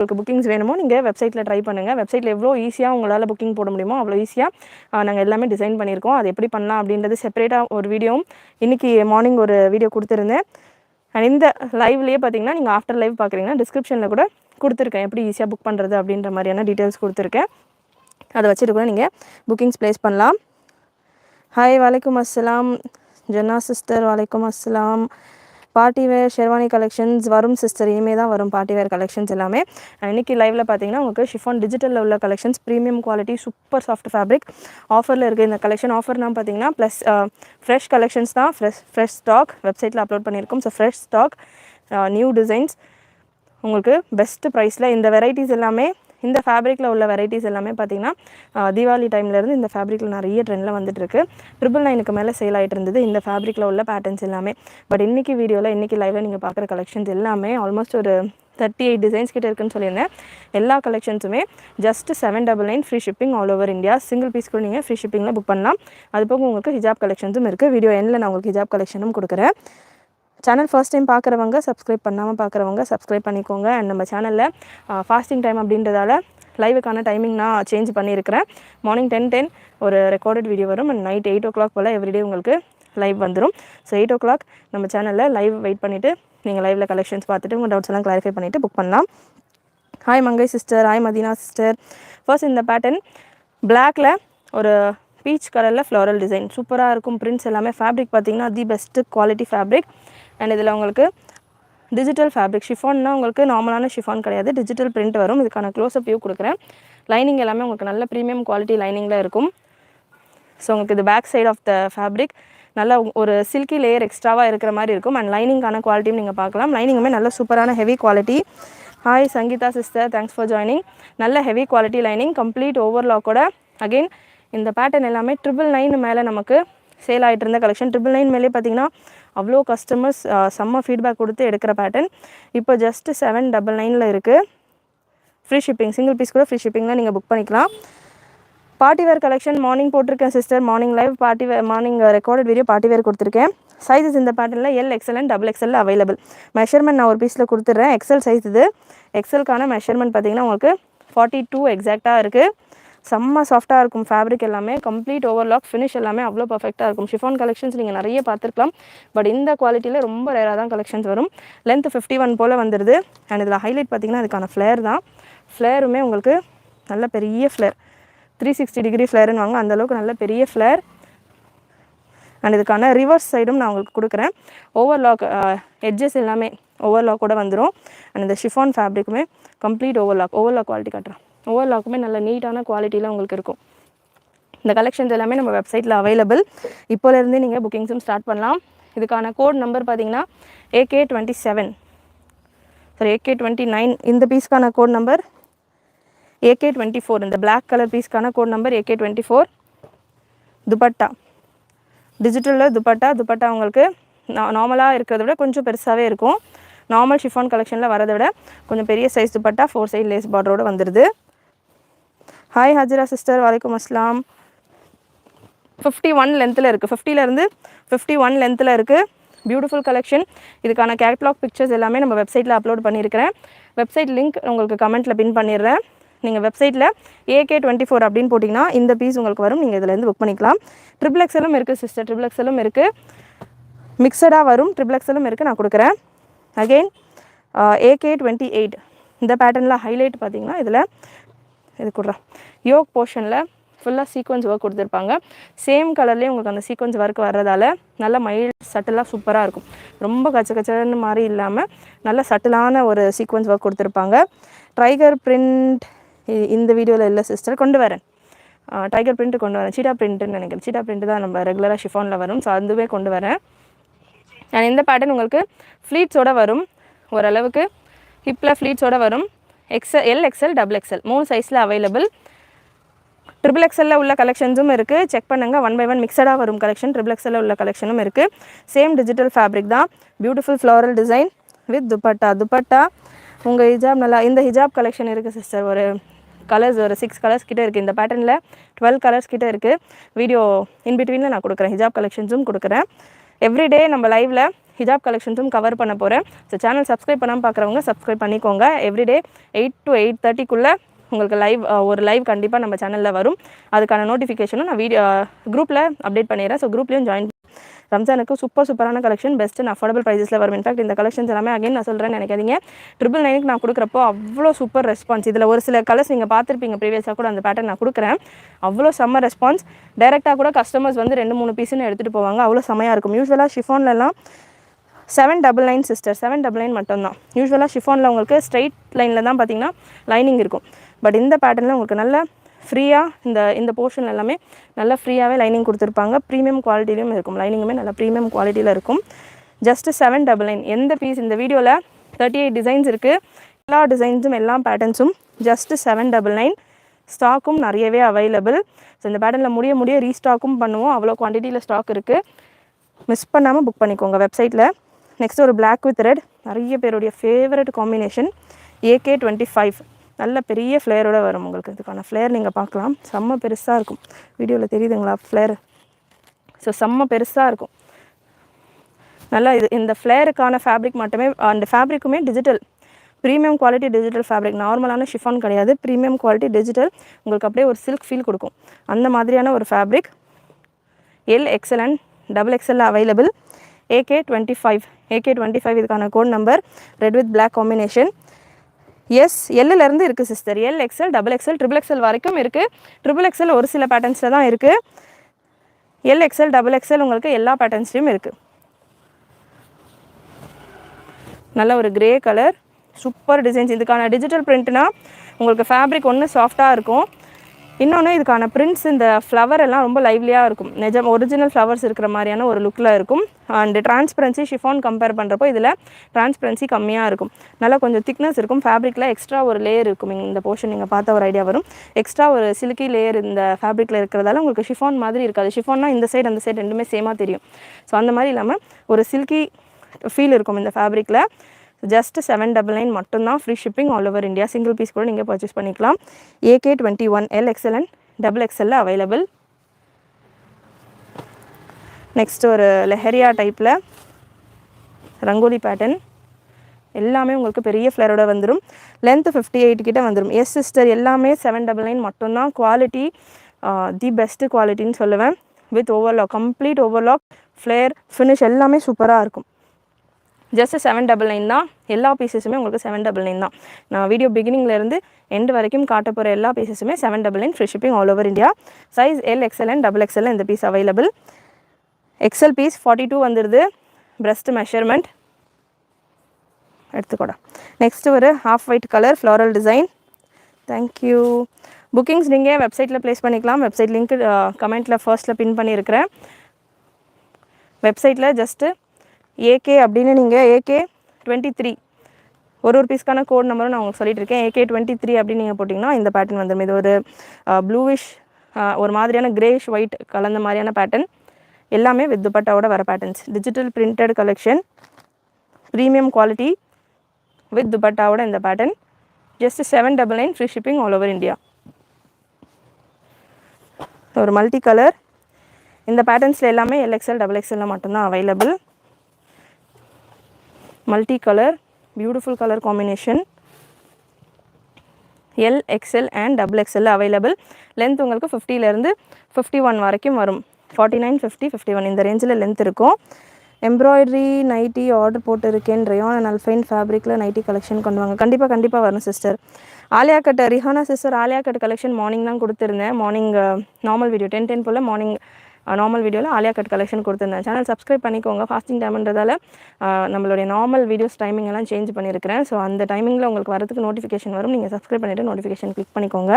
உங்களுக்கு புக்கிங்ஸ் வேணுமோ நீங்கள் வெப்சைட்டில் ட்ரை பண்ணுங்கள். வெப்சைட்டில் எவ்வளோ ஈஸியாக உங்களால் புக்கிங் போட முடியுமோ அவ்வளோ ஈஸியாக நாங்கள் எல்லாமே டிசைன் பண்ணியிருக்கோம். அது எப்படி பண்ணலாம் அப்படின்றது செப்பரேட்டாக ஒரு வீடியோவும் இன்றைக்கி மார்னிங் ஒரு வீடியோ கொடுத்துருந்தேன். அண்ட் இந்த லைவ்லேயே பார்த்தீங்கன்னா நீங்கள் ஆஃப்டர் லைவ் பார்க்குறீங்கன்னா டிஸ்கிரிப்ஷனில் கூட கொடுத்துருக்கேன் எப்படி ஈஸியாக புக் பண்ணுறது அப்படின்ற மாதிரியான டீட்டெயில்ஸ் கொடுத்துருக்கேன். அதை வச்சுட்டு கூட நீங்கள் புக்கிங்ஸ் ப்ளேஸ் பண்ணலாம். ஹாய், வலைக்கம் அஸ்ஸலாம் ஜன்னா சிஸ்டர். வலைக்கம் அஸ்ஸலாம். பார்ட்டி வேர் ஷெர்வானி கலெக்ஷன்ஸ் வரும் சிஸ்டர். இனிமேல் தான் வரும் பார்ட்டி வேர் கலெக்ஷன்ஸ் எல்லாமே. இன்றைக்கி லைவில் பார்த்தீங்கன்னா உங்களுக்கு ஷிஃபான் டிஜிட்டலில் உள்ள collections premium quality super soft fabric ஆஃபரில் இருக்குது. இந்த கலெக்ஷன் ஆஃபர்னால் பார்த்தீங்கன்னா ப்ளஸ் ஃப்ரெஷ் கலெக்ஷன்ஸ் தான், ஃப்ரெஷ் ஸ்டாக் வெப்சைட்டில் அப்லோட் பண்ணியிருக்கோம். So fresh stock, new designs, உங்களுக்கு பெஸ்ட்டு ப்ரைஸில் இந்த வெரைட்டிஸ் எல்லாமே. இந்த ஃபேப்ரிக்கில் உள்ள வெரைட்டிஸ் எல்லாமே பார்த்திங்கன்னா தீபாவளி டைம்லேருந்து இந்த ஃபேப்ரிக்கில் நிறைய ட்ரெண்டில் வந்துட்டுருக்கு. 999 மேலே சேல் ஆகிட்டு இருந்தது இந்த ஃபேப்ரிக்கில் உள்ள பேட்டர்ன்ஸ் எல்லாமே. பட் இன்றைக்கி வீடியோவில் இன்றைக்கி லைவில் நீங்கள் பார்க்குற கலெக்ஷன்ஸ் எல்லாமே ஆல்மோஸ்ட் ஒரு 38 டிசைன்ஸ் கிட்ட இருக்குன்னு சொல்லியிருந்தேன். எல்லா கலெக்ஷன்ஸுமே just 799 free shipping all over India. Single piece கூட நீங்கள் ஃப்ரீ ஷிப்பிங்கில் புக் பண்ணலாம். அது போக உங்களுக்கு ஹிஜாப் கலெக்ஷன்ஸும் இருக்குது. வீடியோ எண்டில் நான் உங்களுக்கு ஹிஜாப் கலெக்ஷனும் கொடுக்குறேன். சேனல் ஃபர்ஸ்ட் டைம் பார்க்குறவங்க சப்ஸ்கிரைப் பண்ணாமல் பார்க்குறவங்க சப்ஸ்கிரைப் பண்ணிக்கோங்க. அண்ட் நம்ம சேனலில் ஃபாஸ்டிங் டைம் அப்படின்றதால லைவுக்கான டைமிங் நான் சேஞ்ச் பண்ணியிருக்கிறேன். மார்னிங் 10:10 ஒரு ரெக்கார்டட் வீடியோ வரும். அண்ட் நைட் 8 o'clock போல் எவ்ரிடே உங்களுக்கு லைவ் வந்துடும். ஸோ 8 o'clock நம்ம சேனலில் லைவ் வெயிட் பண்ணிவிட்டு நீங்கள் லைவில் கலெக்ஷன்ஸ் பார்த்துட்டு உங்கள் டவுட்ஸ் எல்லாம் கிளாரிஃபை பண்ணிவிட்டு புக் பண்ணலாம். Hi Mangai sister. Hi Madina sister. First இந்த பேட்டர்ன் பிளாக்ல ஒரு பீச் கலரில் ஃப்ளோரல் டிசைன் சூப்பராக இருக்கும். பிரிண்ட்ஸ் எல்லாமே ஃபேப்ரிக் பார்த்திங்கன்னா தி பெஸ்ட்டு குவாலிட்டி ஃபேப்ரிக். அண்ட் இதில் உங்களுக்கு டிஜிட்டல் ஃபேப்ரிக் ஷிஃபான்னா உங்களுக்கு நார்மலான ஷிஃபான் கிடையாது, டிஜிட்டல் பிரிண்ட் வரும். இதுக்கான க்ளோஸ்அப் வியூ கொடுக்குறேன். லைனிங் எல்லாமே உங்களுக்கு நல்ல ப்ரீமியம் குவாலிட்டி லைனிங்கில் இருக்கும். ஸோ உங்களுக்கு இது back side of the fabric நல்ல ஒரு சில்கி லேயர் எக்ஸ்ட்ராவாக இருக்கிற மாதிரி இருக்கும். அண்ட் லைனிங்கான குவாலிட்டியும் நீங்கள் பார்க்கலாம். லைனிங்குமே நல்ல சூப்பரான heavy quality. Hi Sangeetha sister, thanks for joining. நல்ல ஹெவி குவாலிட்டி லைனிங், கம்ப்ளீட் ஓவர்லாக்கோட. அகெயின் இந்த பேட்டர்ன் எல்லாமே 999 மேலே நமக்கு சேல் ஆகிட்டு இருந்த கலெக்ஷன். 999 மேலே பார்த்தீங்கன்னா அவ்வளோ கஸ்டமர்ஸ் செம்ம ஃபீட்பேக் கொடுத்து எடுக்கிற பேட்டர்ன். இப்போ ஜஸ்ட் 799 இருக்குது. ஃப்ரீ ஷிப்பிங், சிங்கிள் பீஸ் கூட ஃப்ரீ ஷிப்பிங்கில் நீங்கள் புக் பண்ணிக்கலாம். பார்ட்டி வேர் கலெக்ஷன் மார்னிங் போட்டிருக்கேன் sister. Morning live party wear, morning recorded video party wear கொடுத்துருக்கேன். சைஸஸ் இந்த பேட்டர்னில் L, XL and XXL available. Measurement நான் ஒரு பீஸில் கொடுத்துட்றேன். எக்ஸல் சைஸ் இது. எக்ஸலுக்கான மெஷர்மெண்ட் பார்த்தீங்கன்னா உங்களுக்கு 42 எக்ஸாக்டாக இருக்குது. செம்ம சாஃப்ட்டாக இருக்கும் ஃபேப்ரிக் எல்லாமே. கம்ப்ளீட் ஓவர்லாக் ஃபினிஷ் எல்லாமே அவ்வளோ பர்ஃபெக்டாக இருக்கும். ஷிஃபான் கலெக்ஷன்ஸ் நீங்கள் நிறைய பார்த்துருக்கலாம். பட் இந்த குவாலிட்டியில் ரொம்ப ரேராக தான் கலெக்ஷன்ஸ் வரும். லென்த் 51 போல் வந்துடுது. அண்ட் இதில் ஹைலைட் பார்த்திங்கன்னா இதுக்கான ஃப்ளேர் தான். ஃப்ளேருமே உங்களுக்கு நல்ல பெரிய ஃப்ளேர், 360 டிகிரி ஃப்ளேருன்னு வாங்க, அந்தளவுக்கு நல்ல பெரிய ஃப்ளேர். அண்ட் இதுக்கான ரிவர்ஸ் சைடும் நான் உங்களுக்கு கொடுக்குறேன். ஓவர்லாக் எட்ஜஸ் எல்லாமே ஓவர்லாக்கோட வந்துடும். அண்ட் இந்த ஷிஃபான் ஃபேப்ரிக்குமே கம்ப்ளீட் ஓவர்லாக் குவாலிட்டி காட்டுறேன். ஓவர்லாக்குமே நல்ல நீட்டான குவாலிட்டியில் உங்களுக்கு இருக்கும். இந்த கலெக்ஷன்ஸ் எல்லாமே நம்ம வெப்சைட்டில் அவைலபிள். இப்போலேருந்தே நீங்கள் புக்கிங்ஸும் ஸ்டார்ட் பண்ணலாம். இதுக்கான கோட் நம்பர் பார்த்தீங்கன்னா AK27, சாரி AK29. இந்த பீஸ்க்கான கோட் நம்பர் AK24. இந்த பிளாக் கலர் பீஸ்க்கான கோட் நம்பர் AK24. துப்பட்டா டிஜிட்டலில் துப்பட்டா உங்களுக்கு நார்மலாக இருக்கிறத விட கொஞ்சம் பெருசாகவே இருக்கும். நார்மல் ஷிஃபான் கலெக்ஷனில் வரதை விட கொஞ்சம் பெரிய சைஸ் துப்பட்டா, 4 சைடு லேஸ் பார்டரோடு வந்துடுது. ஹாய் ஹஜிரா சிஸ்டர், வலைக்கம் அஸ்லாம். 51 லென்த்தில் இருக்குது. 50லேருந்து 51 லென்த்தில் இருக்குது. Beautiful collection. இதுக்கான கேட்லாக் பிக்சர்ஸ் எல்லாமே நம்ம வெப்சைட்டில் அப்லோட் பண்ணியிருக்கிறேன். வெப்சைட் லிங்க் உங்களுக்கு கமெண்ட்டில் பின் பண்ணிடுறேன். நீங்கள் வெப்சைட்டில் AK24 அப்படின்னு போட்டிங்கன்னா இந்த பீஸ் உங்களுக்கு வரும். நீங்கள் இதிலேருந்து புக் பண்ணிக்கலாம். XXL இருக்குது சிஸ்டர், XXL இருக்குது. மிக்சடாக வரும். XXL இருக்குது, நான் கொடுக்குறேன். Again AK28. இந்த பேட்டர்னில் ஹைலைட் பார்த்திங்கன்னா இதில் இது கொடுறேன். யோக் போர்ஷனில் ஃபுல்லாக சீக்வன்ஸ் ஒர்க் கொடுத்துருப்பாங்க. சேம் கலர்லேயே உங்களுக்கு அந்த சீக்வன்ஸ் ஒர்க் வர்றதால நல்ல மைல்ட் சட்டிலாக சூப்பராக இருக்கும். ரொம்ப கச்சன்னு மாதிரி இல்லாமல் நல்ல சட்டிலான ஒரு சீக்வன்ஸ் ஒர்க் கொடுத்துருப்பாங்க. டைகர் பிரிண்ட் இந்த வீடியோவில் இல்லை சிஸ்டர், கொண்டு வரேன். டைகர் பிரிண்ட்டு கொண்டு வரேன். சீட்டா பிரிண்ட்டுன்னு நினைக்கிறேன். சீட்டா பிரிண்ட்டு தான் நம்ம ரெகுலராக ஷிஃபானில் வரும். ஸோ அதுவே கொண்டு வரேன். அண்ட் இந்த பேட்டர்ன் உங்களுக்கு ஃப்ளீட்ஸோடு வரும். ஓரளவுக்கு ஹிப்பில் ஃப்ளீட்ஸோடு வரும். எல், XL, XXL 3 சைஸில் அவைலபிள். XXL உள்ள கலெக்ஷன்ஸும் இருக்குது. செக் பண்ணுங்கள். 1 by 1 மிக்சடாக வரும் கலெக்ஷன். XXL உள்ள கலெக்ஷனும் இருக்குது. சேம் டிஜிட்டல் ஃபேப்ரிக் தான். Beautiful floral design with dupatta. உங்கள் ஹிஜாப் நல்லா இந்த ஹிஜாப் கலெக்ஷன் இருக்குது சிஸ்டர். ஒரு கலர்ஸ் ஒரு 6 கலர்ஸ் கிட்டே இருக்குது. இந்த பேட்டர்னில் 12 கலர்ஸ் கிட்டே இருக்குது. வீடியோ இன்பிட்வீனில் நான் கொடுக்குறேன். ஹிஜாப் கலெக்ஷன்ஸும் கொடுக்குறேன். எவ்ரிடே நம்ம லைவில் ஹிஜாப் கலெக்ஷன்ஸும் கவர் பண்ண போகிறேன். ஸோ சேனல் சப்ஸ்கிரைப் பண்ணாமல் பார்க்குறவங்க சப்ஸ்கிரைப் பண்ணிக்கோங்க. எவ்ரிடே 8 to 8:30 உங்களுக்கு ஒரு லைவ் கண்டிப்பாக நம்ம சேனலில் வரும். அதுக்கான நோட்டிஃபிகேஷனும் நான் குரூப்பில் அப்டேட் பண்ணிடுறேன். ஸோ குரூப்லேயும் ஜாயின். ரம்ஜானுக்கு சூப்பரான கலெக்ஷன், பெஸ்ட் அண்ட் அஃபோர்டபுள் ப்ரைஸில் வரும். இன்ஃபேக்ட் இந்த கலெக்ஷன்ஸ் எல்லாமே அகைன் நான் சொல்கிறேன்னு நினைக்காதீங்க. 999 நான் கொடுக்குறப்போ அவ்வளோ சூப்பர் ரெஸ்பான்ஸ். இதில் ஒரு சில கலர்ஸ் நீங்கள் பார்த்துருப்பீங்க ப்ரீவியஸாக கூட, அந்த பேட்டர்ன் நான் கொடுக்குறேன். அவ்வளோ செம்ம ரெஸ்பான்ஸ். டைரெக்டாக கூட கஸ்டமர்ஸ் வந்து 2-3 பீஸ்ன்னு எடுத்துகிட்டு போவாங்க. அவ்வளோ செம்மையாக இருக்கும். யூஸ்வலாக ஷிஃபான்லலாம் 799 சிஸ்டர், 799 மட்டும்தான். யூஸ்வலாக ஷிஃபானில் உங்களுக்கு ஸ்ட்ரைட் லைனில் தான் பார்த்தீங்கன்னா லைனிங் இருக்கும். பட் இந்த பேட்டர்னில் உங்களுக்கு நல்ல ஃப்ரீயாக இந்த போர்ஷன் எல்லாமே நல்லா ஃப்ரீயாகவே லைனிங் கொடுத்துருப்பாங்க. ப்ரீமியம் குவாலிட்டிலையும் இருக்கும். லைனிங்குமே நல்லா ப்ரீமியம் குவாலிட்டியில் இருக்கும். ஜஸ்ட் 799. எந்த பீஸ் இந்த வீடியோவில் 38 டிசைன்ஸ் இருக்குது. எல்லா டிசைன்ஸும் எல்லா பேட்டர்ன்ஸும் ஜஸ்ட் 799. ஸ்டாக்கும் நிறையவே அவைலபிள். ஸோ இந்த பேட்டர்னில் முடிய ரீஸ்டாக்கும் பண்ணுவோம். அவ்வளோ குவான்டிட்டியில் ஸ்டாக் இருக்குது. மிஸ் பண்ணாமல் புக் பண்ணிக்கோங்க வெப்சைட்டில். நெக்ஸ்ட் ஒரு பிளாக் வித் ரெட், நிறைய பேருடைய ஃபேவரட் காம்பினேஷன். AK25 நல்ல பெரிய ஃப்ளேரோட வரும். உங்களுக்கு இதுக்கான ஃப்ளேர் நீங்கள் பார்க்கலாம். செம்ம பெருசாக இருக்கும். வீடியோவில் தெரியுதுங்களா ஃப்ளேர்? ஸோ செம்ம பெருசாக இருக்கும். நல்லா இந்த ஃப்ளேருக்கான ஃபேப்ரிக் மட்டுமே, அந்த ஃபேப்ரிக்குமே digital premium quality digital fabric. நார்மலான ஷிஃபான் கிடையாது, ப்ரீமியம் குவாலிட்டி டிஜிட்டல். உங்களுக்கு அப்படியே ஒரு சில்க் ஃபீல் கொடுக்கும். அந்த மாதிரியான ஒரு fabric. L, XL and XXL available. AK25 இதுக்கான code number. Red with black combination. S, எல்லிருந்து இருக்குது sister. L, XL, XXL, XXL வரைக்கும் இருக்குது. XXL ஒரு சில பேட்டர்ன்ஸில் தான் இருக்குது. L, XL, XXL உங்களுக்கு எல்லா பேட்டர்ன்ஸ்லையும் இருக்குது. நல்ல ஒரு கிரே கலர், சூப்பர் டிசைன்ஸ். இதுக்கான டிஜிட்டல் பிரிண்ட்னா உங்களுக்கு ஃபேப்ரிக் ஒன்று சாஃப்டாக இருக்கும், இன்னொன்று இதுக்கான பிரிண்ட்ஸ் இந்த ஃப்ளவர் எல்லாம் ரொம்ப லைவ்லியாக இருக்கும். நிஜம் ஒரிஜினல் ஃப்ளவர்ஸ் இருக்கிற மாதிரியான ஒரு லுக்கில் இருக்கும். அண்ட் டிரான்ஸ்பரன்சி ஷிஃபான் கம்பேர் பண்ணுறப்போ இதில் டிரான்ஸ்பரன்சி கம்மியாக இருக்கும். நல்லா கொஞ்சம் திக்னஸ் இருக்கும். ஃபேப்ரிக்கில் எக்ஸ்ட்ரா ஒரு லேயர் இருக்கும். இந்த போர்ஷன் நீங்கள் பார்த்த ஒரு ஐடியா வரும். எக்ஸ்ட்ரா ஒரு சில்கி லேயர் இந்த ஃபேப்ரிக்கில் இருக்கிறதால உங்களுக்கு ஷிஃபான் மாதிரி இருக்காது. ஷிஃபான்னா இந்த சைடு அந்த சைடு ரெண்டுமே சேமாக தெரியும். ஸோ அந்த மாதிரி இல்லாமல் ஒரு சில்கி ஃபீல் இருக்கும் இந்த ஃபேப்ரிக்கில். ஜஸ்ட் 799 மட்டும்தான். Free shipping all over India. Single piece கூட நீங்கள் பர்ச்சேஸ் பண்ணிக்கலாம். AK21 L, XL and XXL available. Next ஒரு லெஹரியா டைப்பில் ரங்கோலி பேட்டர்ன். எல்லாமே உங்களுக்கு பெரிய ஃப்ளேரோட வந்துடும். லென்த் 58 கிட்ட வந்துடும். எஸ் சிஸ்டர், எல்லாமே 799 மட்டும்தான். குவாலிட்டி தி பெஸ்ட் குவாலிட்டின்னு சொல்லுவேன். With overlock, complete overlock, flare, finish எல்லாமே சூப்பராக இருக்கும். ஜஸ்ட் 799 தான். எல்லா பீசஸுமே உங்களுக்கு 799 தான். நான் வீடியோ பிகினிங்லேருந்து எண்டு வரைக்கும் காட்ட போகிற எல்லா பீசஸுமே 799. Free shipping all over India. Size L, XL and XXL இந்த பீஸ் அவைலபிள். XL பீஸ் 42 வந்துடுது. பிரஸ்ட் மெஷர்மெண்ட் எடுத்துக்கூட. நெக்ஸ்ட்டு ஒரு half white colour floral design. Thank you. Bookings நீங்கள் வெப்சைட்டில் ப்ளேஸ் பண்ணிக்கலாம். வெப்சைட் லிங்க் கமெண்ட்டில் ஃபர்ஸ்ட்டில் பின் பண்ணியிருக்கிறேன். வெப்சைட்டில் ஜஸ்ட்டு AK அப்படின்னு நீங்கள் AK23 ஒரு பீஸ்க்கான கோட் நம்பரும் நான் உங்களுக்கு சொல்லிட்டு இருக்கேன். AK23 அப்படின்னு நீங்கள் போட்டிங்கன்னா இந்த பேட்டர்ன் வந்துடும். இது ஒரு ப்ளூவிஷ் ஒரு மாதிரியான கிரேஷ் ஒயிட் கலந்த மாதிரியான பேட்டர்ன். எல்லாமே வித் துப்பட்டாவோட வர patterns. Digital printed collection, premium quality with துப்பட்டாவோட இந்த pattern. Just 799. Free shipping all over India. ஒரு மல்டி கலர். இந்த பேட்டர்ன்ஸில் எல்லாமே L, XL, XXL மட்டும்தான் available. Multi colour, beautiful colour combination. L, XL and XXL available. Length உங்களுக்கு 50லேருந்து 51 வரைக்கும் வரும். 49, 50, 51 இந்த ரேஞ்சில் லென்த் இருக்கும். எம்ப்ராய்டரி நைட்டி ஆர்டர் போட்டிருக்கேன். ரயான் அண்ட் அல்ஃபைன் ஃபேப்ரிக்கில் நைட்டி கலெக்ஷன் கொண்டு வாங்க. கண்டிப்பாக வரும் sister. Alia cut Rihana sister, Alia cut collection morning தான் கொடுத்துருந்தேன். மார்னிங் நார்மல் வீடியோ 10 போல் மார்னிங் நார்மல் வீடியோவில் ஆலியா கட் கலெக்ஷன் கொடுத்துருந்தேன். சேனல் சப்ஸ்கிரைப் பண்ணிக்கோங்க. ஃபாஸ்டிங் டைம்ன்றதால நம்மளுடைய நார்மல் வீடியோஸ் டைமிங் எல்லாம் சேஞ்ச் பண்ணியிருக்கிறேன். ஸோ அந்த டைமிங்கில் உங்களுக்கு வரதுக்கு நோட்டிஃபிகேஷன் வரும். நீங்கள் சப்ஸ்கிரைப் பண்ணிவிட்டு நோட்டிஃபிகேஷன் கிளிக் பண்ணிக்கோங்க.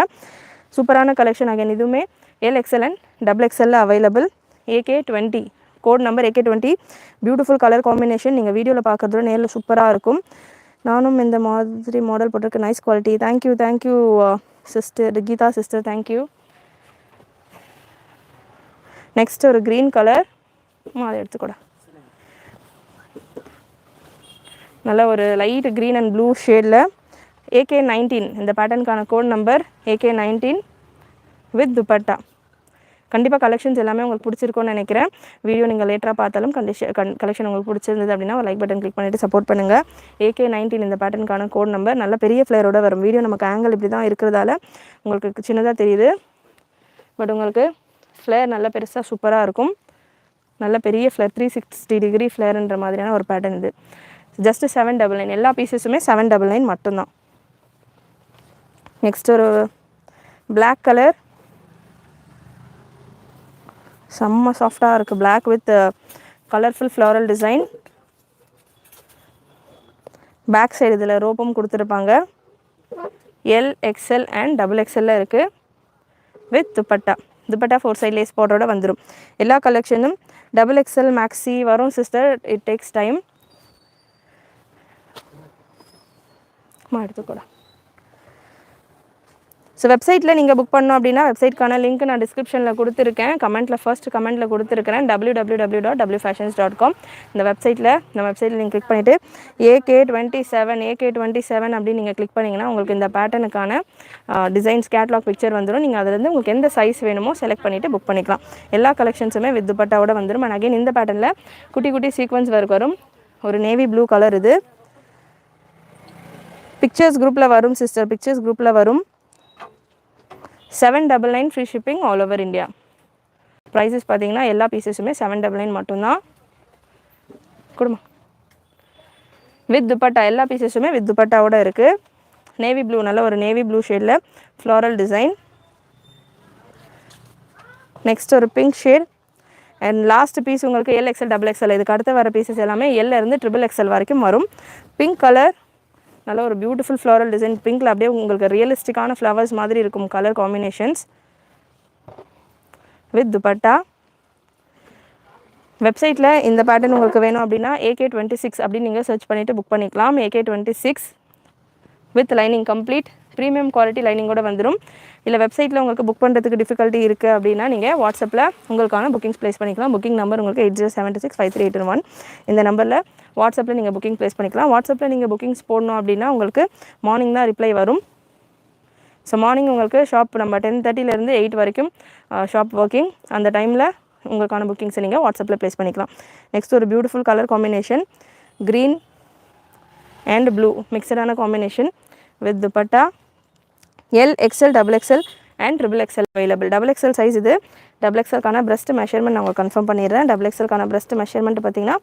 சூப்பரான கலெக்ஷன். அகைன் இதுவுமே L, XL and XXL available. AK20 code number AK20. Beautiful colour combination. நீங்கள் வீடியோவில் பார்க்குறதோட நேரில் சூப்பராக இருக்கும். நானும் இந்த மாதிரி மாடல் போட்டிருக்கேன். Nice quality. Thank you sister Geetha sister, thank you. Next ஒரு க்ரீன் கலர். அதை எடுத்துக்கூட நல்ல ஒரு லைட் க்ரீன் அண்ட் ப்ளூ ஷேடில் AK19 இந்த பேட்டர்னுக்கான code number AK19 with dupatta. கண்டிப்பாக கலெக்ஷன்ஸ் எல்லாமே உங்களுக்கு பிடிச்சிருக்கும்னு நினைக்கிறேன். வீடியோ நீங்கள் லேட்டராக பார்த்தாலும் கலெக்ஷன் உங்களுக்கு பிடிச்சிருந்தது அப்படின்னா ஒரு லைக் பட்டன் கிளிக் பண்ணிவிட்டு சப்போர்ட் பண்ணுங்கள். AK19 இந்த பேட்டர்னுக்கான கோட் நம்பர். நல்ல பெரிய ஃப்ளேயரோட வரும். வீடியோ நமக்கு ஆங்கிள் இப்படி தான் இருக்கிறதால உங்களுக்கு சின்னதாக தெரியுது. பட் உங்களுக்கு ஃப்ளேர் நல்ல பெருசாக சூப்பராக இருக்கும். நல்ல பெரிய ஃப்ளேர் 360 டிகிரி ஃப்ளேர்ன்ற மாதிரியான ஒரு பேட்டர்ன் இது. ஜஸ்ட் 799. எல்லா பீசஸுமே 799 மட்டும்தான். நெக்ஸ்ட் ஒரு பிளாக் கலர், செம்ம சாஃப்டாக இருக்குது. Black with colourful floral design. Back side இதில் ரோப்பும் கொடுத்துருப்பாங்க. L, XL அண்ட் XXL இருக்குது. வித் துப்பட்டா 4 சைட் லேஸ் பார்டரோட வந்துடும். எல்லா கலெக்ஷனும் XXL மேக்ஸி வரும் சிஸ்டர். It takes time. எடுத்துக்கூட. ஸோ வெப்சைட்டில் நீங்கள் புக் பண்ணோம் அப்படின்னா வெப்சைட்க்கான லிங்க் நான் டிஸ்கிரிப்ஷனில் கொடுத்துருக்கேன். ஃபர்ஸ்ட் கமெண்ட்டில் கொடுத்துருக்கிறேன். www.wfashions.com. இந்த வெப்சைட்டில் நீங்கள் கிளிக் பண்ணிவிட்டு AK27 அப்படின்னு நீங்கள் கிளிக் பண்ணிங்கன்னா உங்களுக்கு இந்த பேட்டர்னுக்கான டிசைன்ஸ் கேட்லாக் பிக்சர் வந்துடும். நீங்கள் அதிலேருந்து உங்களுக்கு எந்த சைஸ் வேணுமோ செலக்ட் பண்ணிவிட்டு புக் பண்ணிக்கலாம். எல்லா கலெக்ஷன்ஸுமே வித் துப்பட்டாவோட வந்துடும். அண்ட் அகைன் இந்த பேட்டர்னில் குட்டி குட்டி சீக்வன்ஸ் ஒர்க் வரும். ஒரு நேவி ப்ளூ கலர் இது. பிக்சர்ஸ் குரூப்பில் வரும் சிஸ்டர். பிக்சர்ஸ் குரூப்பில் வரும். 799 free shipping all over India. Prices பார்த்தீங்கன்னா எல்லா பீசஸுமே 799 மட்டும்தான். கொடுமா வித் துப்பட்டா. எல்லா பீசஸுமே வித் துப்பட்டாவோட இருக்குது. நேவி ப்ளூ, நல்ல ஒரு நேவி ப்ளூ ஷேடில் ஃப்ளாரல் டிசைன். நெக்ஸ்ட் ஒரு pink shade. And last piece உங்களுக்கு L, XL, XXL. இதுக்கு அடுத்து வர பீசஸ் எல்லாமே L இருந்து XXL வரைக்கும் வரும். பிங்க் கலர், நல்ல ஒரு பியூட்டிஃபுல் ஃப்ளோரல் டிசைன். பிங்க்கில் அப்படியே உங்களுக்கு ரியலிஸ்டிக்கான ஃப்ளவர்ஸ் மாதிரி இருக்கும் கலர் காம்பினேஷன்ஸ். வித் துப்பட்டா. வெப்சைட்டில் இந்த பேட்டர்ன் உங்களுக்கு வேணும் அப்படின்னா AK26 அப்படின்னு நீங்கள் சர்ச் பண்ணிவிட்டு புக் பண்ணிக்கலாம். AK26 with lining complete premium quality லைனிங்கோட வந்துடும். இல்லை வெப்சைட்டில் உங்களுக்கு புக் பண்ணுறதுக்கு டிஃபிகல்ட்டி இருக்குது அப்படின்னா நீங்கள் வாட்ஸ்அப்பில் உங்களுக்கான புக்கிங்ஸ் ப்ளேஸ் பண்ணிக்கலாம். புக்கிங் நம்பர் உங்களுக்கு 80765381. இந்த நம்பரில் வாட்ஸ்அப்பில் நீங்கள் புக்கிங் ப்ளேஸ் பண்ணிக்கலாம். வாட்ஸ்அப்பில் நீங்கள் புக்கிங்ஸ் போடணும் அப்படின்னா உங்களுக்கு மார்னிங் தான் ரிப்ளை வரும். ஸோ மார்னிங் உங்களுக்கு ஷாப் நம்ம 10:30 8 வரைக்கும் ஷாப் ஒர்க்கிங். அந்த டைமில் உங்களுக்கான புக்கிங்ஸை நீங்கள் வாட்ஸ்அப்பில் ப்ளேஸ் பண்ணிக்கலாம். நெக்ஸ்ட் ஒரு beautiful colour combination. Green and blue மிக்சடான combination with dupatta. L, XL, XXL and XXL available. XXL size இது. XXLக்கான பிரஸ்ட் மெஷர்மெண்ட் நான் உங்களுக்கு கன்ஃபார்ம் பண்ணிடுறேன். XXLக்கான பிரஸ்ட் மெஷர்மெண்ட் பார்த்தீங்கன்னா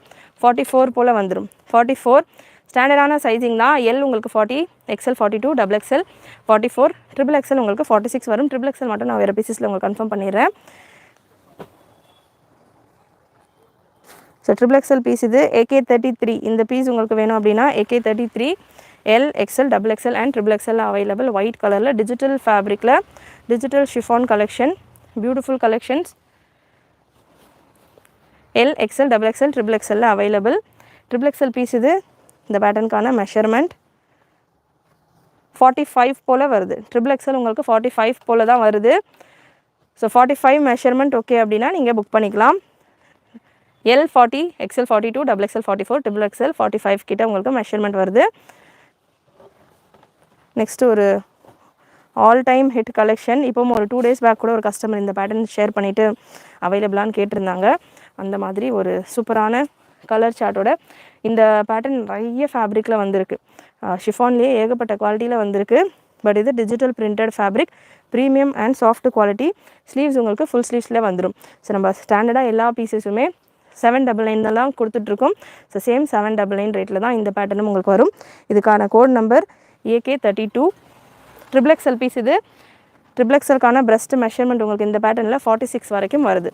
44 போல் வந்துடும். 44 ஸ்டாண்டர்டான சைஸிங் தான். L உங்களுக்கு 40, XL 42, XXL 44, XXL உங்களுக்கு 46 வரும். XXL மட்டும் நான் வேறு பீசஸில் உங்களுக்கு கன்ஃபார்ம் பண்ணிடுறேன். ஸோ XXL பீஸ் இது. AK33 இந்த பீஸ் உங்களுக்கு வேணும் அப்படின்னா AK33 L, XL, XXL and XXL available. White கலரில் டிஜிட்டல் ஃபேப்ரிக்கில் digital chiffon collection. Beautiful collections. L, XL, XXL, XXL available. XXL piece இது. இந்த பேட்டர்னுக்கான மெஷர்மெண்ட் 45 போல் வருது. XXL உங்களுக்கு 45 போல் தான் வருது. ஸோ 45 மெஷர்மெண்ட் ஓகே அப்படின்னா நீங்கள் புக் பண்ணிக்கலாம். L 40, XL 42, XXL 44, XXL 45 கிட்ட உங்களுக்கு மெஷர்மெண்ட் வருது. நெக்ஸ்ட் ஒரு ஆல் டைம் ஹிட் கலெக்ஷன். இப்போவும் ஒரு 2 days பேக் கூட ஒரு கஸ்டமர் இந்த பேட்டர்ன் ஷேர் பண்ணிவிட்டு அவைலபிளான்னு கேட்டிருந்தாங்க. அந்த மாதிரி ஒரு சூப்பரான கலர் சார்ட்டோட இந்த பேட்டர்ன் நிறைய ஃபேப்ரிக்கில் வந்திருக்கு. ஷிஃபான்லேயே ஏகப்பட்ட குவாலிட்டியில் வந்திருக்கு. பட் இது digital printed fabric, premium and soft quality. Sleeves உங்களுக்கு ஃபுல் ஸ்லீவ்ஸில் வந்துடும். ஸோ நம்ம ஸ்டாண்டர்டாக எல்லா பீசஸுமே 799 தான் கொடுத்துட்ருக்கோம். ஸோ சேம் 799 ரேட்டில் தான் இந்த பேட்டர்னும் உங்களுக்கு வரும். இதுக்கான code number AK32. XXL piece இது. XXLக்கான பிரஸ்ட் மெஷர்மெண்ட் உங்களுக்கு இந்த பேட்டர்னில் 46 வரைக்கும் வருது.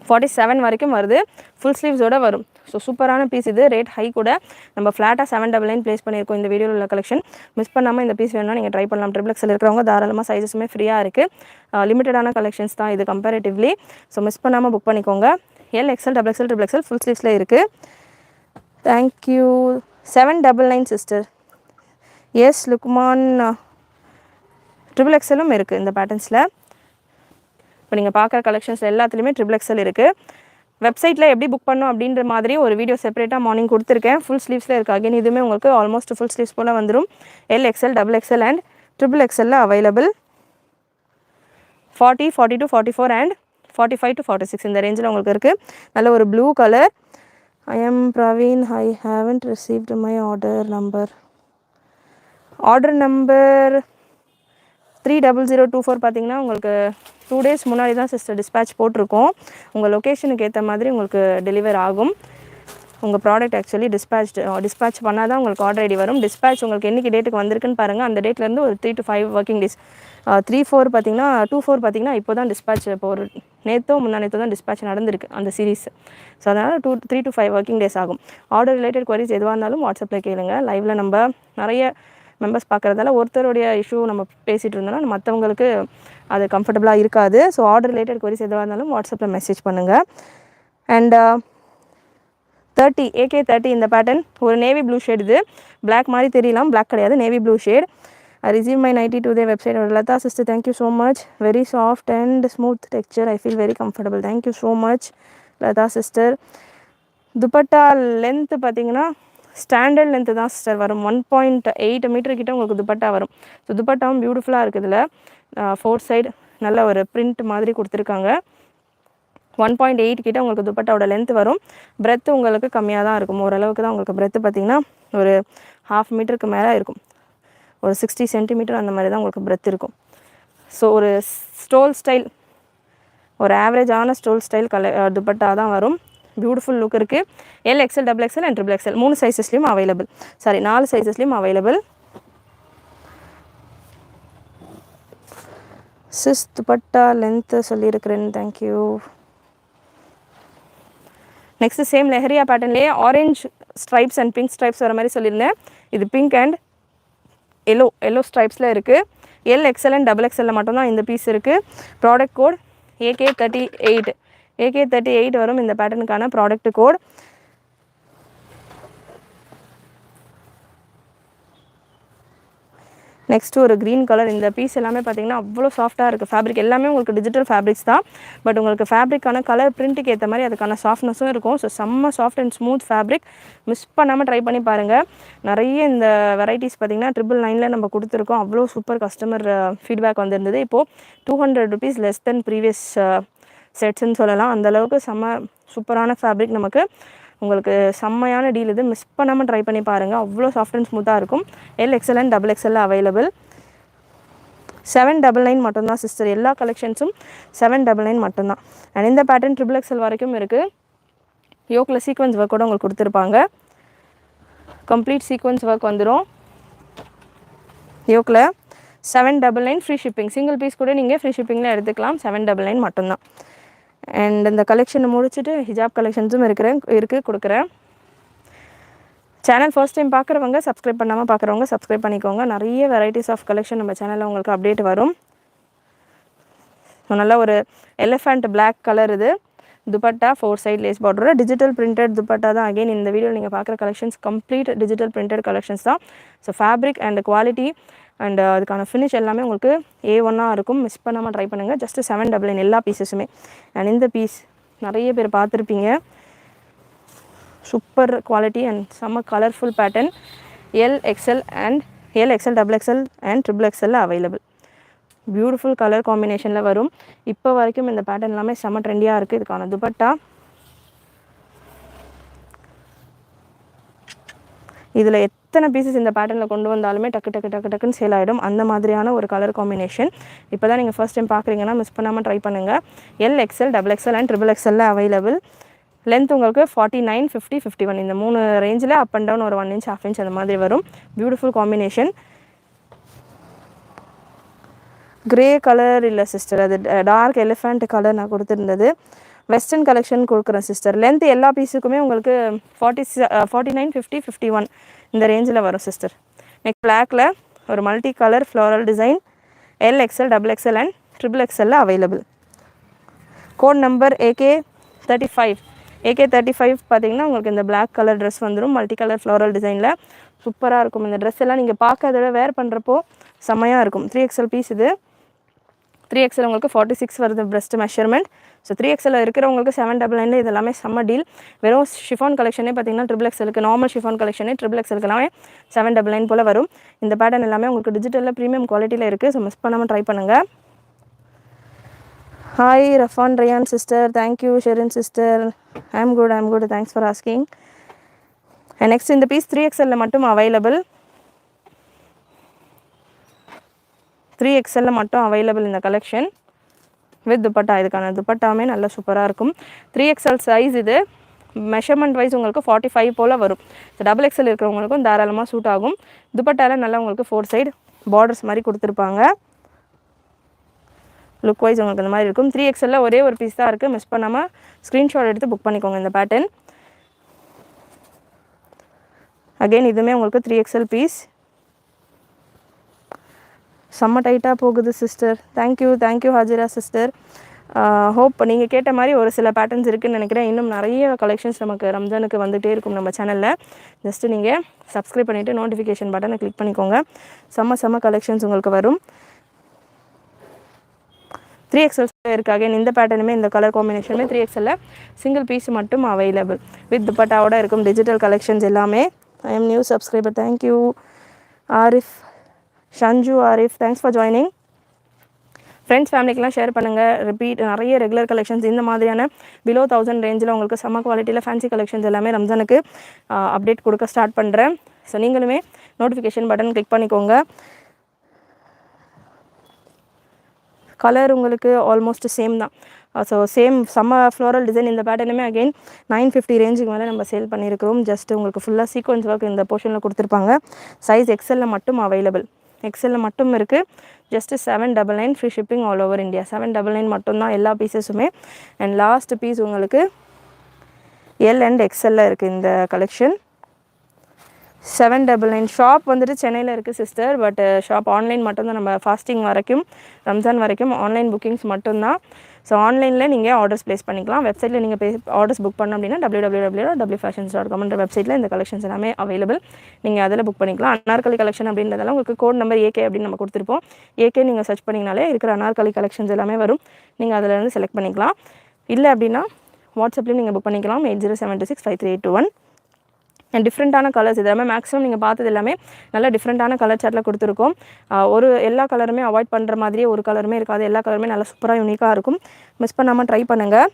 47 வரைக்கும் வருது. ஃபுல் ஸ்லீவ்ஸோடு வரும். ஸோ சூப்பரான பீஸ் இது. ரேட் ஹை கூட. நம்ம ஃப்ளாட்டாக 799 ப்ளேஸ் பண்ணியிருக்கோம் இந்த வீடியோவில் உள்ள கலெக்ஷன். மிஸ் பண்ணாமல் இந்த பீஸ் வேணும்னா நீங்கள் ட்ரை பண்ணலாம். XXL இருக்கிறவங்க தாராளமாக சைஸஸுமே ஃப்ரீயாக இருக்குது. லிமிட்டடான கலெக்ஷன்ஸ் தான் இது கம்பேரிட்டிவ்லி. ஸோ மிஸ் பண்ணாமல் புக் பண்ணிக்கோங்க. L, XL, XXL ஃபுல் ஸ்லீவ்ஸில் இருக்குது. தேங்க்யூ. 799 சிஸ்டர். எஸ் லுக்மான். XXLம் இருக்குது இந்த பேட்டர்ன்ஸில். இப்போ நீங்கள் பார்க்குற கலெக்ஷன்ஸ் எல்லாத்துலேயுமே XXL இருக்குது. வெப்சைட்டில் எப்படி புக் பண்ணணும் அப்படின்ற மாதிரி ஒரு வீடியோ செப்பரேட்டாக மார்னிங் கொடுத்துருக்கேன். ஃபுல் ஸ்லீவ்ஸில் இருக்குது. அகைன் இதுவுமே உங்களுக்கு ஆல்மோஸ்ட் ஃபுல் ஸ்லீவ்ஸ் போல் வந்துடும். L, XL, XXL and XXL available. 40, 42, 44 and 45 to 46 இந்த ரேஞ்சில் உங்களுக்கு இருக்குது. நல்ல ஒரு blue colour. I am Praveen. I haven't received my order number. Order number 30024 பார்த்தீங்கன்னா உங்களுக்கு 2 days முன்னாடி தான் சிஸ்டர் டிஸ்பேட்ச் போட்டிருக்கோம். உங்கள் லொக்கேஷனுக்கு ஏற்ற மாதிரி உங்களுக்கு டெலிவர் ஆகும். உங்கள் ப்ராடக்ட் ஆக்சுவலி டிஸ்பேட்ச் பண்ணால் தான் உங்களுக்கு ஆர்டர் ஐடி வரும். டிஸ்பேட்ச் உங்களுக்கு என்றைக்கு டேட்டுக்கு வந்திருக்குன்னு பாருங்கள். அந்த டேட்லேருந்து ஒரு 3 to 5 ஒர்க்கிங் டேஸ். 3-4 பார்த்தீங்கன்னா 2-4 பார்த்தீங்கன்னா இப்போ தான் டிஸ்பேட்ச், இப்போ ஒரு முந்தா நேற்றோ தான் டிஸ்பேட்ச் நடந்திருக்கு அந்த சீரீஸ். ஸோ அதனால் 3 to 5 ஒர்க்கிங் டேஸ் ஆகும். ஆர்டர் ரிலேட்டட் குவரிஸ் எதுவாக இருந்தாலும் வாட்ஸ்அப்பில் கேளுங்க. லைவில் நம்ம நிறைய மெம்பர்ஸ் பார்க்குறதால ஒருத்தருடைய இஷ்யூ நம்ம பேசிகிட்டு இருந்தோம்னா மற்றவங்களுக்கு அது கம்ஃபர்டபுளாக இருக்காது. ஸோ ஆர்டர் ரிலேட்டட் குவரிஸ் எதுவாக இருந்தாலும் வாட்ஸ்அப்பில் மெசேஜ் பண்ணுங்கள். அண்ட் 30 AK30 இந்த பேட்டர்ன் ஒரு நேவி ப்ளூ ஷேட். இது பிளாக் மாதிரி தெரியலாம், பிளாக் கிடையாது, navy blue shade. I received my nighty to their website. Latha sister, thank you so much. Very soft and smooth texture. I feel very comfortable. Thank you so much, Latha sister. Dupatta length பார்த்தீங்கன்னா standard length தான் sister வரும். 1.8 metre கிட்ட உங்களுக்கு துப்பட்டா வரும். So துப்பட்டாவும் பியூட்டிஃபுல்லாக இருக்குது. இதில் 4 side நல்ல ஒரு பிரிண்ட் மாதிரி கொடுத்துருக்காங்க. 1.8 கிட்ட உங்களுக்கு துப்பட்டாவோட லென்த் வரும். பிரெத்து உங்களுக்கு கம்மியாக தான் இருக்கும். ஓரளவுக்கு தான் உங்களுக்கு பிரெத்து பார்த்திங்கன்னா ஒரு 1/2 மீட்டருக்கு மேலே இருக்கும். ஒரு 60 சென்டிமீட்டர் அந்த மாதிரி தான் உங்களுக்கு பிரெத் இருக்கும். ஸோ ஒரு ஸ்டோல் ஸ்டைல், ஒரு ஆவரேஜான ஸ்டோல் ஸ்டைல் துப்பட்டா தான் வரும். பியூட்டிஃபுல் லுக் இருக்குது. LXL, XXL அண்ட் XXL 3 சைஸஸ்லேயும் அவைலபிள். 4 சைஸஸ்லேயும் அவைலபிள். சிஸ் துப்பட்டா லென்த்து சொல்லியிருக்கிறேன். தேங்க்யூ. நெக்ஸ்ட் சேம் லெஹரியா பேட்டர்ன்லேயே orange stripes and pink stripes வர மாதிரி சொல்லியிருந்தேன். இது பிங்க் அண்ட் எல்லோ ஸ்ட்ரைப்ஸில் இருக்குது. LXL அண்ட் XXL மட்டும்தான் இந்த பீஸ் இருக்குது. Product code AK38. AK38 வரும் இந்த பேட்டர்னுக்கான ப்ராடக்ட் கோட். நெக்ஸ்ட்டு ஒரு க்ரீன் கலர். இந்த பீஸ் எல்லாமே பார்த்திங்கன்னா அவ்வளோ சாஃப்ட்டாக இருக்குது. ஃபேப்ரிக் எல்லாமே உங்களுக்கு டிஜிட்டல் ஃபேப்ரிக்ஸ் தான். பட் உங்களுக்கு ஃபேப்ரிக்கான கலர் பிரிண்ட்டுக்கு ஏற்ற மாதிரி அதுக்கான சாஃப்ட்னஸும் இருக்கும். ஸோ செம்ம soft and smooth fabric. Miss பண்ணாமல் ட்ரை பண்ணி பாருங்கள். நிறைய இந்த வெரைட்டிஸ் பார்த்திங்கன்னா 999 நம்ம கொடுத்துருக்கோம். அவ்வளோ சூப்பர் கஸ்டமர் ஃபீட்பேக் வந்திருந்தது. இப்போது 200 rupees லெஸ் தென் ப்ரீவியஸ் செட்ஸ்ன்னு சொல்லலாம். அந்தளவுக்கு செம்ம சூப்பரான ஃபேப்ரிக் நமக்கு. உங்களுக்கு செம்மையான டீல் இது. மிஸ் பண்ணாமல் ட்ரை பண்ணி பாருங்கள். அவ்வளோ சாஃப்ட் அண்ட் ஸ்மூத்தாக இருக்கும். LXL and XXL available. 799 மட்டும்தான் சிஸ்டர். எல்லா கலெக்ஷன்ஸும் 799 மட்டும்தான். அண்ட் இந்த பேட்டர்ன் XXL வரைக்கும் இருக்குது. யோக்கில் சீக்வன்ஸ் ஒர்க் கூட உங்களுக்கு கொடுத்துருப்பாங்க. கம்ப்ளீட் சீக்வன்ஸ் ஒர்க் வந்துடும் யோக்கில். 799 ஃப்ரீ ஷிப்பிங். சிங்கிள் பீஸ் கூட நீங்கள் ஃப்ரீ ஷிப்பிங்கில் எடுத்துக்கலாம். 799 மட்டும்தான். அண்ட் இந்த கலெக்ஷனை முடிச்சுட்டு ஹிஜாப் கலெக்ஷன்ஸும் இருக்குது கொடுக்குறேன். சேனல் ஃபர்ஸ்ட் டைம் பார்க்குறவங்க, சப்ஸ்கிரைப் பண்ணாமல் பார்க்குறவங்க சப்ஸ்கிரைப் பண்ணிக்கோங்க. நிறைய வெரைட்டிஸ் ஆஃப் கலெக்ஷன் நம்ம சேனலில் உங்களுக்கு அப்டேட் வரும். நல்ல ஒரு எலிஃபண்ட் பிளாக் கலர். இது துப்பட்டா 4 சைட் லேஸ் பார்டரோட டிஜிட்டல் பிரிண்டட் துப்பட்டா தான். அகெயின் இந்த வீடியோவில் நீங்கள் பார்க்குற collections complete digital printed collections தான். So fabric and quality and அதுக்கான ஃபினிஷ் எல்லாமே உங்களுக்கு A1 இருக்கும். மிஸ் பண்ணாமல் ட்ரை பண்ணுங்கள். ஜஸ்ட் 799 எல்லா பீஸஸுமே. அண்ட் இந்த பீஸ் நிறைய பேர் பார்த்துருப்பீங்க. சூப்பர் குவாலிட்டி அண்ட் செம்ம colourful pattern. LXL and XXL and XXL available. Beautiful colour காம்பினேஷனில் வரும். இப்போ வரைக்கும் இந்த பேட்டர்ன் எல்லாமே செம்ம ட்ரெண்டியாக இருக்குது. இதுக்கான துப்பட்டா இதில் எத்தனை பீசஸ் இந்த பேட்டர்னில் கொண்டு வந்தாலுமே டக்குன்னு சேல் ஆகிடும். அந்த மாதிரியான ஒரு கலர் காம்பினேஷன். இப்போ தான் நீங்கள் ஃபர்ஸ்ட் டைம் பார்க்குறீங்கன்னா மிஸ் பண்ணாமல் ட்ரை பண்ணுங்கள். LXL, XXL and XXL available. Length உங்களுக்கு 49, 50, 51 இந்த 3 ரேஞ்சில் அப் அண்ட் டவுன் ஒரு 1 inch 1/2 inch அந்த மாதிரி வரும். Beautiful combination. கிரே கலர் இல்லை சிஸ்டர், அது டார்க் எலிஃபண்ட் கலர் நான் கொடுத்துருந்தது. வெஸ்டர்ன் கலெக்ஷன் கொடுக்குறேன் சிஸ்டர். லென்த் எல்லா பீஸுக்குமே உங்களுக்கு 49, 50, 51 இந்த ரேஞ்சில் வரும் சிஸ்டர். நெக்ஸ்ட் பிளாக்ல ஒரு multi colour floral design. LXL, XXL and XXL available. Code number AK35. AK35 பார்த்தீங்கன்னா உங்களுக்கு இந்த பிளாக் கலர் ட்ரெஸ் வந்துடும். மல்டி கலர் ஃப்ளோரல் டிசைனில் சூப்பராக இருக்கும். இந்த ட்ரெஸ் எல்லாம் நீங்கள் பார்க்கறத வேர் பண்ணுறப்போ செம்மையாக இருக்கும். 3XL பீஸ் இது. 3XL உங்களுக்கு 46 வருது பிரஸ்ட் மெஷர்மெண்ட். ஸோ 3XL இருக்கிறவங்களுக்கு 799 இது எல்லாமே செம்ம டீல். வெறும் ஷிஃபான் கலெக்ஷனே பார்த்தீங்கன்னா XXLக்கு நார்மல் ஷிஃபான் கலெக்ஷனே XXLக்கு எல்லாமே 799 போல் வரும். இந்த பேட்டர்ன் எல்லாமே உங்களுக்கு டிஜிட்டலில் ப்ரீமியம் குவாலிட்டியில் இருக்குது. ஸோ மிஸ் பண்ணாமல் ட்ரை பண்ணுங்கள். Hi Rafan Rayan sister, thank you Sherin sister. I'm good, thanks for asking. Next இந்த பீஸ் 3XL மட்டும் அவைலபிள். 3XL மட்டும் அவைலபிள் இந்த கலெக்ஷன் வித் துப்பட்டா. இதுக்கான துப்பட்டாமே நல்லா சூப்பராக இருக்கும். 3XL சைஸ் இது. மெஷர்மெண்ட் வைஸ் உங்களுக்கு 45 போல் வரும். ஸோ XXL இருக்கிறவங்களுக்கும் தாராளமாக சூட் ஆகும். துப்பட்டாவில் நல்லா உங்களுக்கு 4 சைடு பார்டர்ஸ் மாதிரி கொடுத்துருப்பாங்க. லுக் வைஸ் உங்களுக்கு இந்த மாதிரி இருக்கும். 3XL ஒரே ஒரு பீஸ் தான் இருக்குது. மிஸ் பண்ணாமல் ஸ்க்ரீன்ஷாட் எடுத்து புக் பண்ணிக்கோங்க இந்த பேட்டர்ன். அகெயின் இதுவுமே உங்களுக்கு 3XL பீஸ். செம்ம டைட்டாக போகுது sister. Thank you Hajira sister. Hope நீங்கள் கேட்ட மாதிரி ஒரு சில பேட்டர்ன்ஸ் இருக்குதுன்னு நினைக்கிறேன். இன்னும் நிறைய கலெக்ஷன்ஸ் நமக்கு ரம்ஜானுக்கு வந்துகிட்டே இருக்கும் நம்ம சேனலில். ஜஸ்ட்டு நீங்கள் சப்ஸ்கிரைப் பண்ணிவிட்டு நோட்டிஃபிகேஷன் பட்டனை கிளிக் பண்ணிக்கோங்க. செம்ம கலெக்ஷன்ஸ் உங்களுக்கு வரும். 3XL இருக்குது. அகைன் இந்த பேட்டர்னுமே இந்த கலர் காம்பினேஷனுமே 3XL சிங்கிள் பீஸ் மட்டும் அவைலபிள் வித் துப்பட்டாவோட இருக்கும். டிஜிட்டல் கலெக்ஷன்ஸ் எல்லாமே. I am new subscriber. Thank you Arif, Shanju Arif, thanks for joining. Friends ஃபேமிலிக்கெலாம் ஷேர் பண்ணுங்கள். நிறைய ரெகுலர் கலெக்ஷன்ஸ் இந்த மாதிரியான பிலோ 1000 ரேஞ்சில் உங்களுக்கு செம்ம குவாலிட்டியில் ஃபேன்சி கலெக்ஷன்ஸ் எல்லாமே ரம்ஜானுக்கு அப்டேட் கொடுக்க ஸ்டார்ட் பண்ணுறேன். ஸோ நீங்களுமே நோட்டிஃபிகேஷன் பட்டன் கிளிக் பண்ணிக்கோங்க. கலர் உங்களுக்கு ஆல்மோஸ்ட் சேம் தான். ஸோ சேம் செம்ம ஃப்ளோரல் டிசைன். இந்த பேட்டர்னுமே அகெயின் 950 ரேஞ்சுக்கு மேலே நம்ம சேல் பண்ணியிருக்கிறோம். ஜஸ்ட் உங்களுக்கு ஃபுல்லாக சீக்வன்ஸ் ஒர்க் இந்த போர்ஷனில் கொடுத்துருப்பாங்க. சைஸ் XL மட்டும் அவைலபிள். XL மட்டும் இருக்குது. Just 799 free shipping all over India. 799 மட்டும்தான் எல்லா பீசஸுமே. அண்ட் லாஸ்ட் பீஸ் உங்களுக்கு L அண்ட் XL இருக்குது இந்த கலெக்ஷன். 799. ஷாப் வந்துட்டு சென்னையில் இருக்குது சிஸ்டர். பட் ஷாப் ஆன்லைன் மட்டும்தான். நம்ம ஃபாஸ்டிங் வரைக்கும், ரம்ஜான் வரைக்கும் ஆன்லைன் புக்கிங்ஸ் மட்டும்தான். ஸோ ஆன்லைனில் நீங்கள் ஆர்டர்ஸ் ப்ளேஸ் பண்ணிக்கலாம். வெப்சைட்டில் நீங்கள் ஆர்டர்ஸ் புக் பண்ணோம் அப்படின்னா www.wfashions.com வெப்சைட்டில் இந்த கலெக்ஷன்ஸ் எல்லாமே அவைலபிள். நீங்கள் அதில் புக் பண்ணிக்கலாம். அனார்கலி கலெக்ஷன் அப்படின்றதெல்லாம் உங்களுக்கு கோட் நம்பர் AK அப்படின்னு நம்ம கொடுத்துருப்போம். AK நீங்கள் சர்ச் பண்ணிங்கனாலே இருக்கிற அனார்கலி கலெக்ஷன்ஸ் எல்லாமே வரும். நீங்கள் அதில் இருந்து செலக்ட் பண்ணிக்கலாம். இல்லை அப்படின்னா வாட்ஸ்அப்லேயும் நீங்கள் புக் பண்ணிக்கலாம். 8072653821. அண்ட் டிஃப்ரெண்ட்டான கலர்ஸ் இது எல்லாமே மேக்ஸிமம் நீங்கள் பார்த்தது எல்லாமே நல்லா டிஃப்ரெண்ட்டான கலர் சார்ட்டில் கொடுத்துருக்கோம். எல்லா கலருமே அவாய்ட் பண்ணுற மாதிரியே ஒரு கலருமே இருக்காது. எல்லா கலருமே நல்லா சூப்பராக யூனிக்காக இருக்கும். மிஸ் பண்ணாமல் ட்ரை பண்ணுங்கள்.